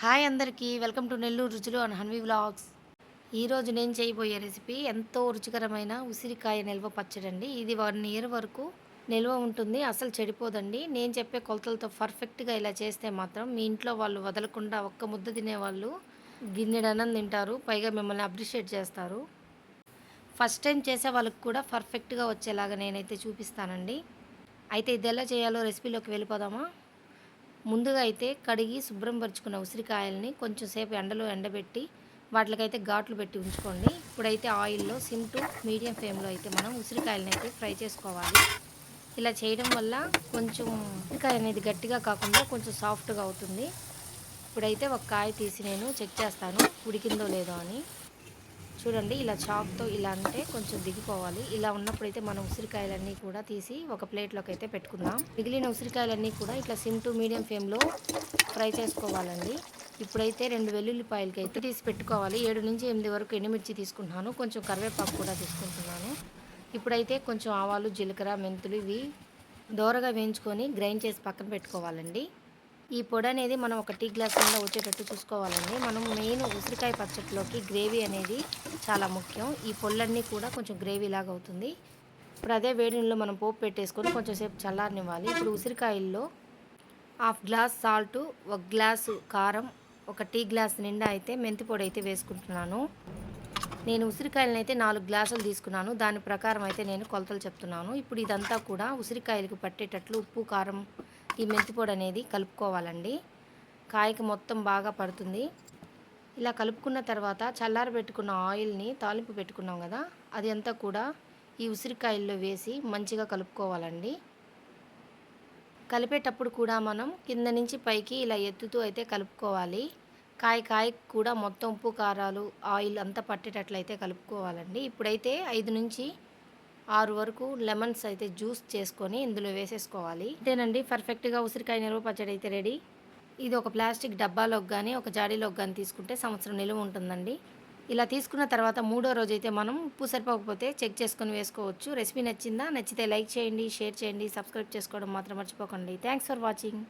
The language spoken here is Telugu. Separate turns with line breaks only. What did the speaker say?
హాయ్ అందరికీ వెల్కమ్ టు నెల్లూరు రుచులు అండ్ హన్వీ వ్లాగ్స్. ఈరోజు నేను చేయబోయే రెసిపీ ఎంతో రుచికరమైన ఉసిరికాయ నిల్వ పచ్చడి అండి. ఇది 1 ఇయర్ వరకు నిల్వ ఉంటుంది, అసలు చెడిపోదండి. నేను చెప్పే కొలతలతో పర్ఫెక్ట్గా ఇలా చేస్తే మాత్రం మీ ఇంట్లో వాళ్ళు వదలకుండా ఒక్క ముద్ద తినేవాళ్ళు గిన్నెడు అన్నం తింటారు, పైగా మిమ్మల్ని అప్రిషియేట్ చేస్తారు. ఫస్ట్ టైం చేసే వాళ్ళకి కూడా పర్ఫెక్ట్గా వచ్చేలాగా నేనైతే చూపిస్తానండి. అయితే ఇది ఎలా చేయాలో రెసిపీలోకి వెళ్ళిపోదామా? ముందుగా అయితే కడిగి శుభ్రం పరుచుకున్న ఉసిరికాయలని కొంచెం సేపు ఎండలో ఎండబెట్టి వాటికైతే ఘాట్లు పెట్టి ఉంచుకోండి. ఇప్పుడైతే ఆయిల్లో సిమ్ టు మీడియం ఫ్లేమ్లో అయితే మనం ఉసిరికాయలని అయితే ఫ్రై చేసుకోవాలి. ఇలా చేయడం వల్ల కొంచెం ఉసిరికాయ అనేది గట్టిగా కాకుండా కొంచెం సాఫ్ట్గా అవుతుంది. ఇప్పుడైతే ఒక కాయ తీసి నేను చెక్ చేస్తాను ఉడికిందో లేదో అని. చూడండి, ఇలా చాక్తో ఇలా అంటే కొంచెం దిగిపోవాలి. ఇలా ఉన్నప్పుడైతే మనం ఉసిరికాయలన్నీ కూడా తీసి ఒక ప్లేట్లోకి అయితే పెట్టుకుందాం. మిగిలిన ఉసిరికాయలన్నీ కూడా ఇట్లా సిమ్ టు మీడియం ఫ్లేమ్లో ఫ్రై చేసుకోవాలండి. ఇప్పుడైతే 2 వెల్లుల్లిపాయలకి అయితే తీసి పెట్టుకోవాలి. 7 నుంచి 8 వరకు ఎండుమిర్చి తీసుకుంటున్నాను, కొంచెం కరివేపాకు కూడా తీసుకుంటున్నాను. ఇప్పుడైతే కొంచెం ఆవాలు, జీలకర్ర, మెంతులు ఇవి దోరగా వేయించుకొని గ్రైండ్ చేసి పక్కన పెట్టుకోవాలండి. ఈ పొడి అనేది మనం ఒక టీ గ్లాస్ కింద వచ్చేటట్టు చూసుకోవాలండి. మనం మెయిన్ ఉసిరికాయ పచ్చడిలోకి గ్రేవీ అనేది చాలా ముఖ్యం. ఈ పొళ్ళన్నీ కూడా కొంచెం గ్రేవీ లాగా అవుతుంది. ఇప్పుడు అదే వేడి నీళ్ళలో మనం పోపు పెట్టేసుకొని కొంచెం సేపు చల్లారనివ్వాలి. ఇప్పుడు ఉసిరికాయల్లో హాఫ్ గ్లాస్ సాల్టు, 1 గ్లాసు కారం, ఒక టీ గ్లాస్ నిండా అయితే మెంతి పొడి అయితే వేసుకుంటున్నాను. నేను ఉసిరికాయలను అయితే 4 గ్లాసులు తీసుకున్నాను. దాని ప్రకారం అయితే నేను కొలతలు చెప్తున్నాను. ఇప్పుడు ఇదంతా కూడా ఉసిరికాయలకు పట్టేటట్లు ఉప్పు, కారం, ఈ మెంతి పొడి అనేది కలుపుకోవాలండి. కాయకి మొత్తం బాగా పడుతుంది. ఇలా కలుపుకున్న తర్వాత చల్లారబెట్టుకున్న ఆయిల్ని తాలింపు పెట్టుకున్నాం కదా, అది అంతా కూడా ఈ ఉసిరికాయల్లో వేసి మంచిగా కలుపుకోవాలండి. కలిపేటప్పుడు కూడా మనం కింద నుంచి పైకి ఇలా ఎత్తుతూ అయితే కలుపుకోవాలి. కాయకి కూడా మొత్తం ఉప్పు, కారాలు, ఆయిల్ అంతా పట్టేటట్లయితే కలుపుకోవాలండి. ఇప్పుడైతే 5 నుంచి 6 వరకు లెమన్స్ అయితే జ్యూస్ చేసుకొని ఇందులో వేసేసుకోవాలి. అంతేనండి, పర్ఫెక్ట్గా ఉసిరికాయ నిల్వ పచ్చడి అయితే రెడీ. ఇది ఒక ప్లాస్టిక్ డబ్బాలోకి కానీ ఒక జాడీలోకి కానీ తీసుకుంటే సంవత్సరం నిలువ ఉంటుందండి. ఇలా తీసుకున్న తర్వాత 3వ రోజైతే మనం ఉప్పు సరిపోకపోతే చెక్ చేసుకొని వేసుకోవచ్చు. రెసిపీ నచ్చిందా? నచ్చితే లైక్ చేయండి, షేర్ చేయండి, సబ్స్క్రైబ్ చేసుకోవడం మాత్రం మర్చిపోకండి. Thanks for watching.